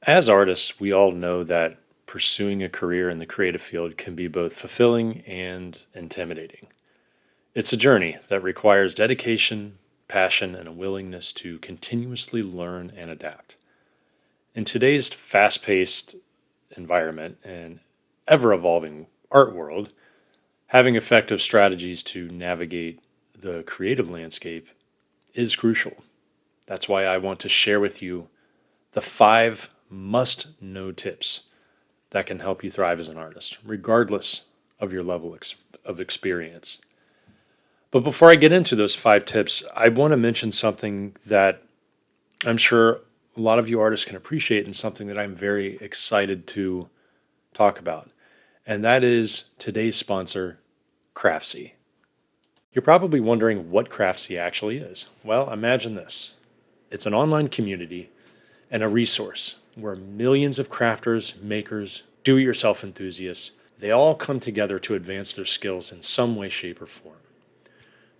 As artists, we all know that pursuing a career in the creative field can be both fulfilling and intimidating. It's a journey that requires dedication, passion, and a willingness to continuously learn and adapt. In today's fast paced environment and ever evolving art world, having effective strategies to navigate the creative landscape is crucial. That's why I want to share with you the 5 must know tips that can help you thrive as an artist, regardless of your level of experience. But before I get into those 5 tips, I want to mention something that I'm sure a lot of you artists can appreciate and something that I'm very excited to talk about. And that is today's sponsor, Craftsy. You're probably wondering what Craftsy actually is. Well, imagine this it's an online community and a resource where millions of crafters, makers, do it yourself enthusiasts, they all come together to advance their skills in some way, shape, or form.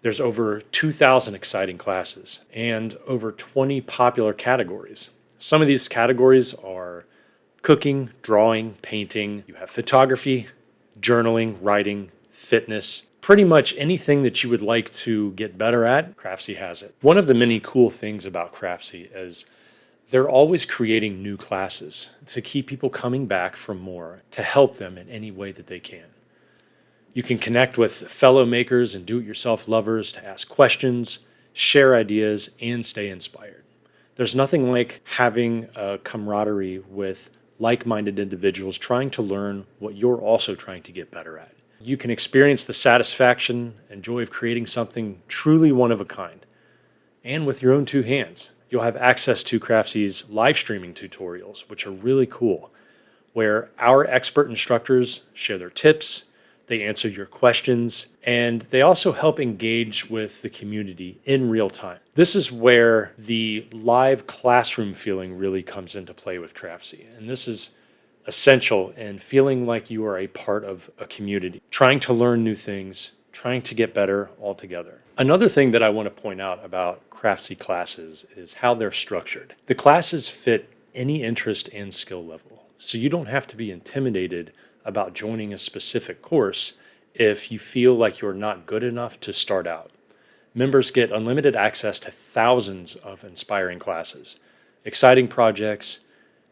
There's over 2,000 exciting classes and over 20 popular categories. Some of these categories are cooking, drawing, painting, you have photography, journaling, writing, fitness, pretty much anything that you would like to get better at, Craftsy has it. One of the many cool things about Craftsy is they're always creating new classes to keep people coming back for more, to help them in any way that they can. You can connect with fellow makers and do it yourself lovers to ask questions, share ideas, and stay inspired. There's nothing like having a camaraderie with like minded individuals trying to learn what you're also trying to get better at. You can experience the satisfaction and joy of creating something truly one of a kind, and with your own 2 hands. You'll have access to Craftsy's live streaming tutorials, which are really cool, where our expert instructors share their tips, they answer your questions, and they also help engage with the community in real time. This is where the live classroom feeling really comes into play with Craftsy. And this is essential in feeling like you are a part of a community, trying to learn new things, trying to get better all together. Another thing that I want to point out about Craftsy classes is how they're structured. The classes fit any interest and skill level, so you don't have to be intimidated about joining a specific course if you feel like you're not good enough to start out. Members get unlimited access to thousands of inspiring classes, exciting projects,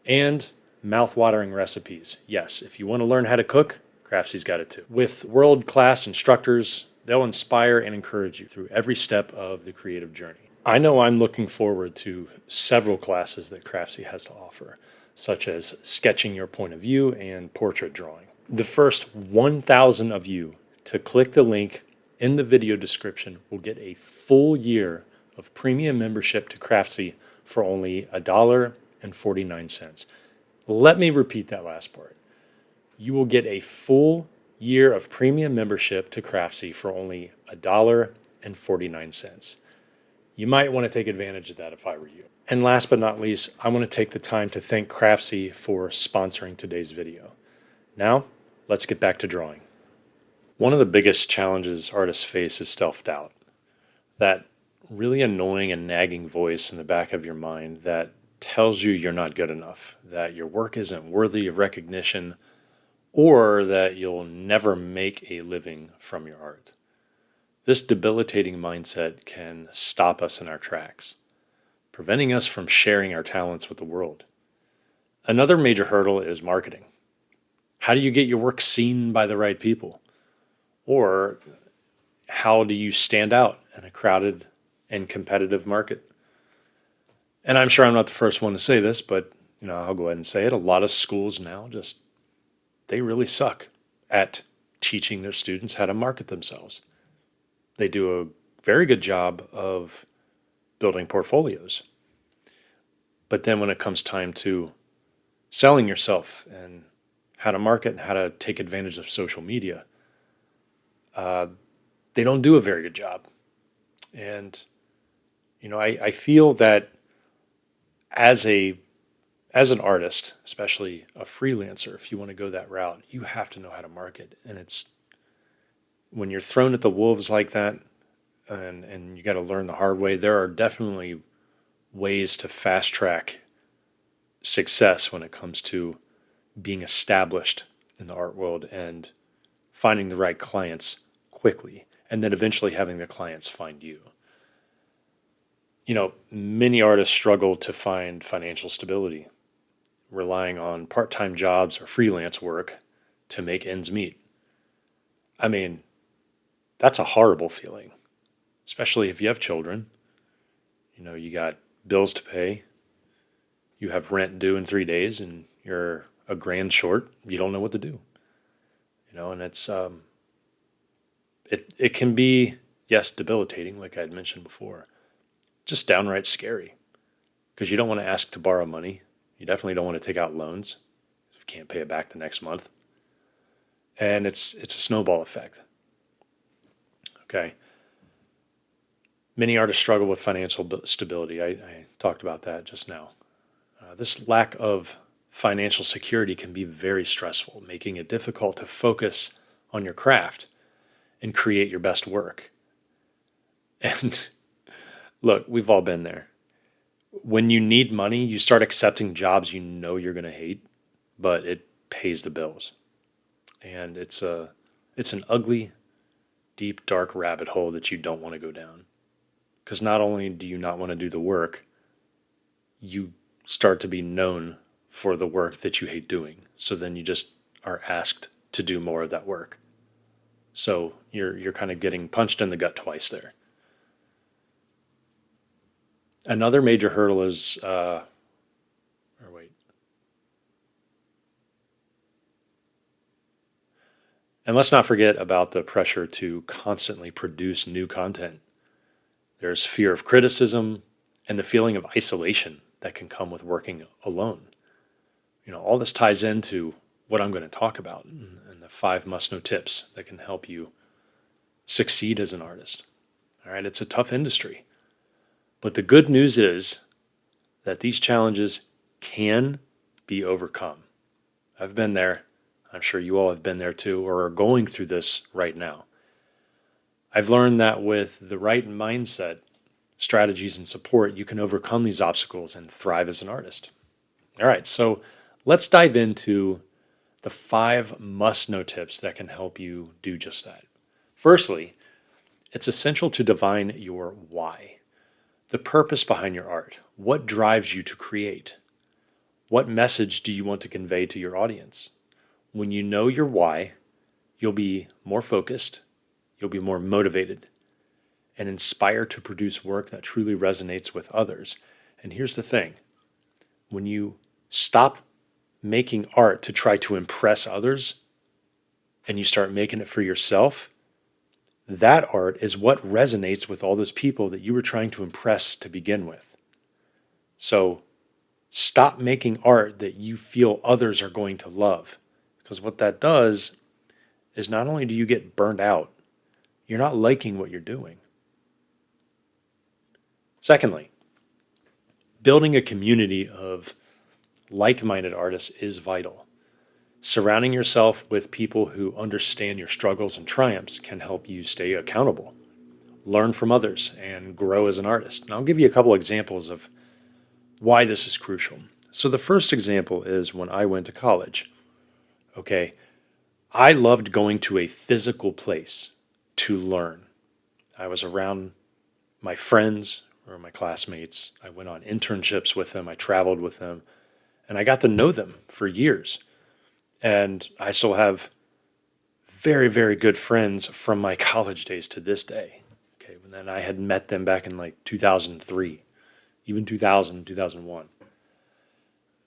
and mouth-watering recipes. Yes, if you want to learn how to cook, Craftsy's got it too. With world-class instructors, they'll inspire and encourage you through every step of the creative journey. I know I'm looking forward to several classes that Craftsy has to offer, such as sketching your point of view and portrait drawing. The first 1,000 of you to click the link in the video description will get a full year of premium membership to Craftsy for only $1.49. Let me repeat that last part. You will get a full year of premium membership to Craftsy for only $1.49. You might want to take advantage of that if I were you. And last but not least, I want to take the time to thank Craftsy for sponsoring today's video. Now, let's get back to drawing. One of the biggest challenges artists face is self-doubt. That really annoying and nagging voice in the back of your mind that tells you you're not good enough, that your work isn't worthy of recognition, or that you'll never make a living from your art. This debilitating mindset can stop us in our tracks, preventing us from sharing our talents with the world. Another major hurdle is marketing. How do you get your work seen by the right people? Or how do you stand out in a crowded and competitive market? And I'm sure I'm not the first one to say this, but I'll go ahead and say it. A lot of schools now they really suck at teaching their students how to market themselves. They do a very good job of building portfolios. But then when it comes time to selling yourself and how to market and how to take advantage of social media, they don't do a very good job. And, I feel that as an artist, especially a freelancer, if you want to go that route, you have to know how to market. And it's when you're thrown at the wolves like that and you got to learn the hard way, there are definitely ways to fast track success when it comes to being established in the art world and finding the right clients quickly, and then eventually having the clients find you. Many artists struggle to find financial stability, relying on part time jobs or freelance work to make ends meet. I mean, that's a horrible feeling, especially if you have children. You got bills to pay, you have rent due in 3 days, and you're a grand short. You don't know what to do. And it can be, yes, debilitating, like I had mentioned before, just downright scary because you don't want to ask to borrow money. You definitely don't want to take out loans if you can't pay it back the next month. And it's a snowball effect. Okay. Many artists struggle with financial stability. I talked about that just now. This lack of financial security can be very stressful, making it difficult to focus on your craft and create your best work. And look, we've all been there. When you need money, you start accepting jobs you know you're going to hate, but it pays the bills. And it's an ugly, deep, dark rabbit hole that you don't want to go down. Because not only do you not want to do the work, you start to be known for the work that you hate doing. So then you just are asked to do more of that work. So you're kind of getting punched in the gut twice there. Another major hurdle is, and let's not forget about the pressure to constantly produce new content. There's fear of criticism and the feeling of isolation that can come with working alone. All this ties into what I'm going to talk about and the 5 must-know tips that can help you succeed as an artist. All right, it's a tough industry. But the good news is that these challenges can be overcome. I've been there. I'm sure you all have been there too, or are going through this right now. I've learned that with the right mindset, strategies, and support, you can overcome these obstacles and thrive as an artist. All right, so let's dive into the 5 must-know tips that can help you do just that. Firstly, it's essential to define your why. The purpose behind your art. What drives you to create? What message do you want to convey to your audience? When you know your why, you'll be more focused, you'll be more motivated, and inspired to produce work that truly resonates with others. And here's the thing. When you stop making art to try to impress others and you start making it for yourself, that art is what resonates with all those people that you were trying to impress to begin with. So stop making art that you feel others are going to love, because what that does is not only do you get burned out, you're not liking what you're doing. Secondly, building a community of like-minded artists is vital. Surrounding yourself with people who understand your struggles and triumphs can help you stay accountable, learn from others, and grow as an artist. And I'll give you a couple examples of why this is crucial. So the first example is when I went to college. Okay, I loved going to a physical place to learn. I was around my friends or my classmates. I went on internships with them. I traveled with them, and I got to know them for years. And I still have very, very good friends from my college days to this day. Okay, and then I had met them back in like 2003, even 2000, 2001.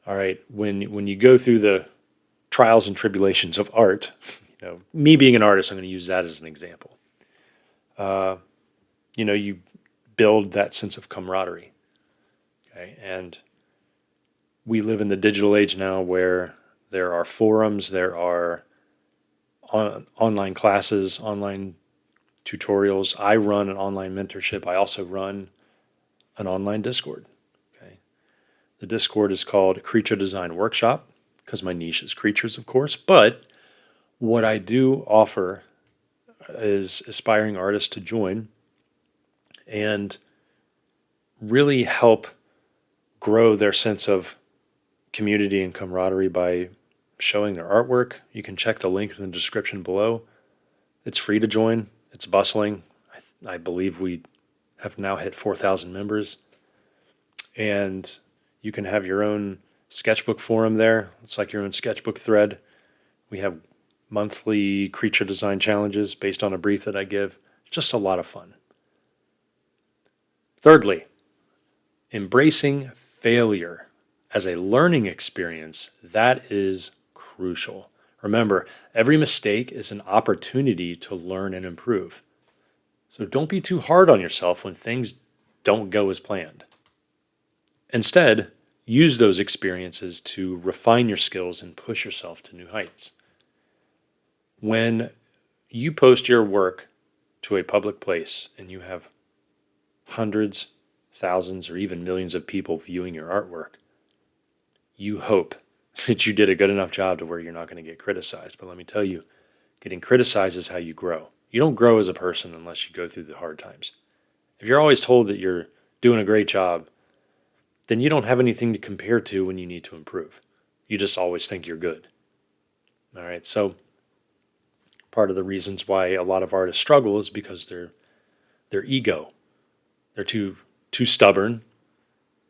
All right, when you go through the trials and tribulations of art, me being an artist, I'm going to use that as an example. You build that sense of camaraderie. Okay, and we live in the digital age now where there are forums, there are online classes, online tutorials. I run an online mentorship. I also run an online Discord. Okay, the Discord is called Creature Design Workshop because my niche is creatures, of course. But what I do offer is aspiring artists to join and really help grow their sense of community and camaraderie by showing their artwork. You can check the link in the description below. It's free to join. It's bustling. I believe we have now hit 4,000 members. And you can have your own sketchbook forum there. It's like your own sketchbook thread. We have monthly creature design challenges based on a brief that I give. Just a lot of fun. Thirdly, embracing failure as a learning experience, that is crucial. Remember, every mistake is an opportunity to learn and improve. So don't be too hard on yourself when things don't go as planned. Instead, use those experiences to refine your skills and push yourself to new heights. When you post your work to a public place and you have hundreds, thousands, or even millions of people viewing your artwork, you hope that you did a good enough job to where you're not going to get criticized. But let me tell you, getting criticized is how you grow. You don't grow as a person unless you go through the hard times. If you're always told that you're doing a great job, then you don't have anything to compare to when you need to improve. You just always think you're good. All right, so part of the reasons why a lot of artists struggle is because their ego. They're too stubborn.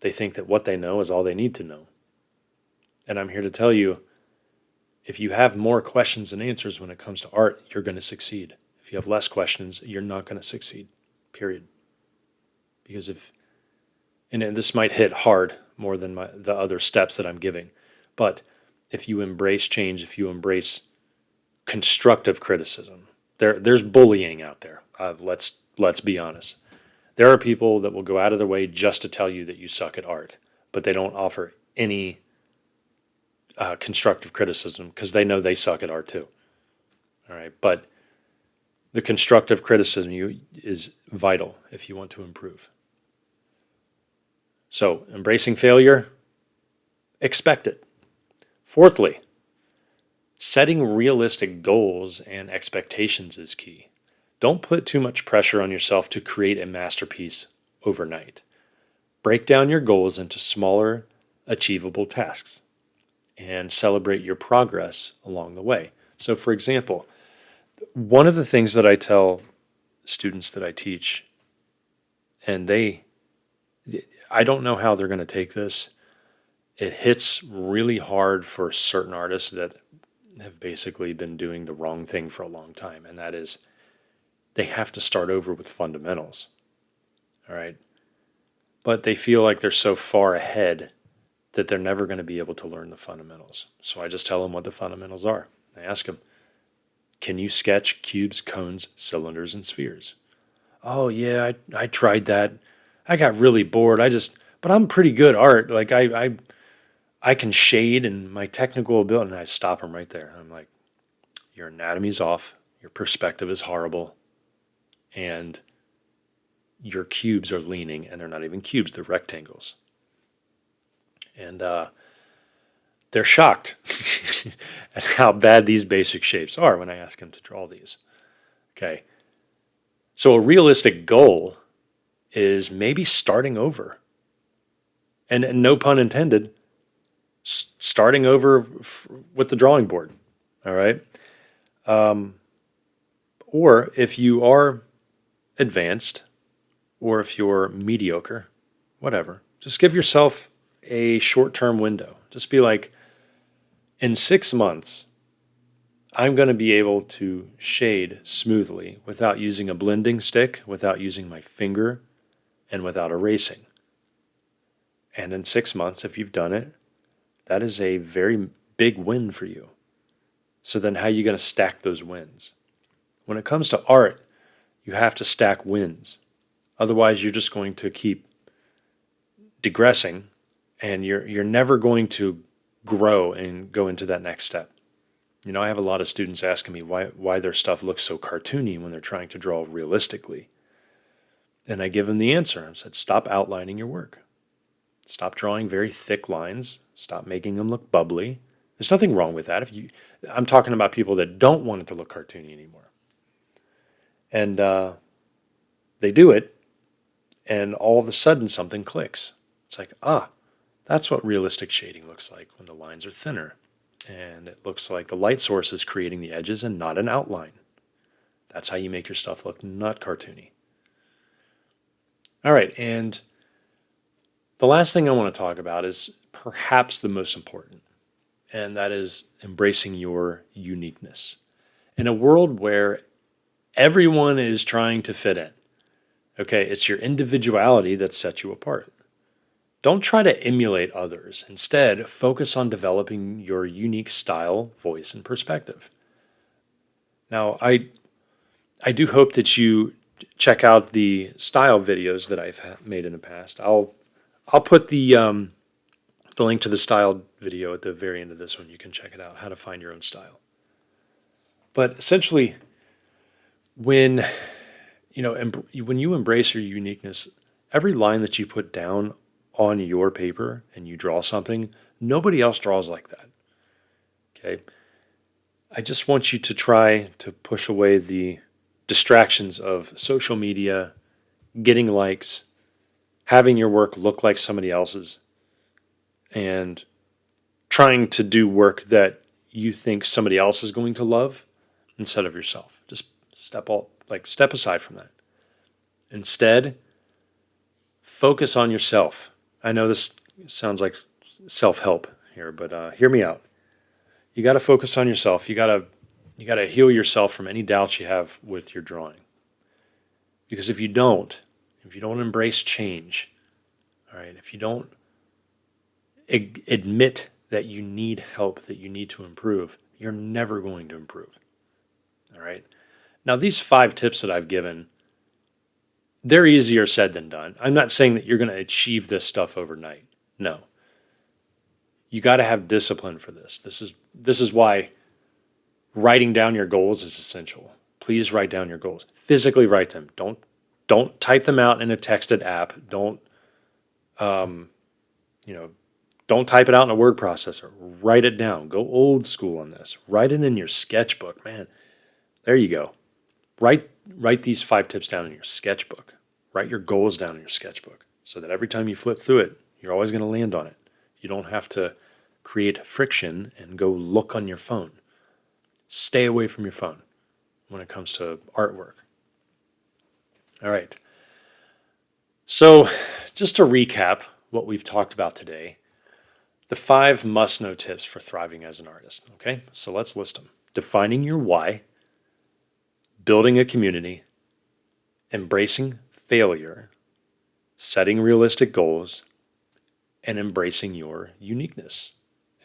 They think that what they know is all they need to know. And I'm here to tell you, if you have more questions than answers when it comes to art, you're going to succeed. If you have less questions, you're not going to succeed, period. Because and this might hit hard more than the other steps that I'm giving, but if you embrace change, if you embrace constructive criticism, there's bullying out there. Let's be honest. There are people that will go out of their way just to tell you that you suck at art, but they don't offer any constructive criticism because they know they suck at art too. All right, but the constructive criticism is vital if you want to improve. So, embracing failure, expect it. Fourthly, setting realistic goals and expectations is key. Don't put too much pressure on yourself to create a masterpiece overnight. Break down your goals into smaller, achievable tasks and celebrate your progress along the way. So, for example, one of the things that I tell students that I teach, and I don't know how they're going to take this. It hits really hard for certain artists that have basically been doing the wrong thing for a long time, and that is they have to start over with fundamentals. All right. But they feel like they're so far ahead that they're never going to be able to learn the fundamentals. So I just tell them what the fundamentals are. I ask them, can you sketch cubes, cones, cylinders, and spheres? Oh, yeah, I tried that. I got really bored. But I'm pretty good at art. Like I can shade and my technical ability, and I stop them right there. I'm like, your anatomy's off. Your perspective is horrible. And your cubes are leaning, and they're not even cubes, they're rectangles. And they're shocked at how bad these basic shapes are when I ask them to draw these. Okay. So a realistic goal is maybe starting over. And no pun intended, starting over with the drawing board. All right. Or if you are advanced, or if you're mediocre, whatever, just give yourself a short-term window. Just be like, in 6 months, I'm going to be able to shade smoothly without using a blending stick, without using my finger, and without erasing. And in 6 months, if you've done it, that is a very big win for you. So then how are you going to stack those wins? When it comes to art, you have to stack wins. Otherwise, you're just going to keep digressing, and you're never going to grow and go into that next step. You know, I have a lot of students asking me why their stuff looks so cartoony when they're trying to draw realistically. And I give them the answer. I said, stop outlining your work. Stop drawing very thick lines. Stop making them look bubbly. There's nothing wrong with that. I'm talking about people that don't want it to look cartoony anymore. And they do it, and all of a sudden something clicks. It's like, That's what realistic shading looks like when the lines are thinner, and it looks like the light source is creating the edges and not an outline. That's how you make your stuff look not cartoony. All right, and the last thing I want to talk about is perhaps the most important, and that is embracing your uniqueness. In a world where everyone is trying to fit in, okay, it's your individuality that sets you apart. Don't try to emulate others. Instead, focus on developing your unique style, voice, and perspective. Now, I do hope that you check out the style videos that I've made in the past. I'll put the link to the style video at the very end of this one. You can check it out, how to find your own style. But essentially, when when you embrace your uniqueness, every line that you put down on your paper and you draw something, nobody else draws like that. Okay? I just want you to try to push away the distractions of social media, getting likes, having your work look like somebody else's, and trying to do work that you think somebody else is going to love instead of yourself. Just step aside from that. Instead, focus on yourself. I know this sounds like self-help here, but hear me out. You got to focus on yourself. You got to heal yourself from any doubts you have with your drawing. Because if you don't embrace change, all right, if you don't admit that you need help, that you need to improve, you're never going to improve. All right. Now, these 5 tips that I've given, they're easier said than done. I'm not saying that you're going to achieve this stuff overnight. No. You got to have discipline for this. This is why writing down your goals is essential. Please write down your goals. Physically write them. Don't type them out in a texted app. Don't don't type it out in a word processor. Write it down. Go old school on this. Write it in your sketchbook, man. There you go. Write these 5 tips down in your sketchbook. Write your goals down in your sketchbook so that every time you flip through it, you're always going to land on it. You don't have to create friction and go look on your phone. Stay away from your phone when it comes to artwork. All right. So, just to recap what we've talked about today, the 5 must-know tips for thriving as an artist. Okay, so let's list them. Defining your why, building a community, embracing failure, setting realistic goals, and embracing your uniqueness.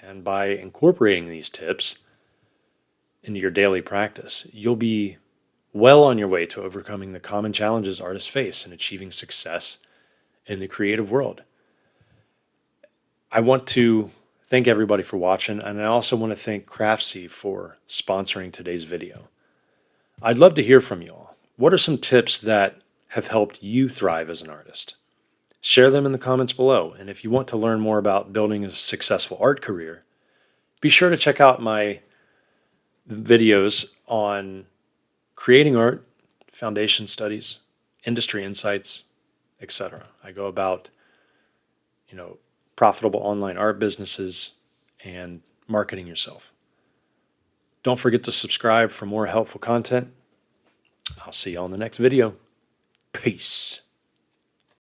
And by incorporating these tips into your daily practice, you'll be well on your way to overcoming the common challenges artists face and achieving success in the creative world. I want to thank everybody for watching, and I also want to thank Craftsy for sponsoring today's video. I'd love to hear from you all. What are some tips that have helped you thrive as an artist? Share them in the comments below, and if you want to learn more about building a successful art career, be sure to check out my videos on creating art, foundation studies, industry insights, etc. I go about, profitable online art businesses and marketing yourself. Don't forget to subscribe for more helpful content. I'll see you on the next video. Peace.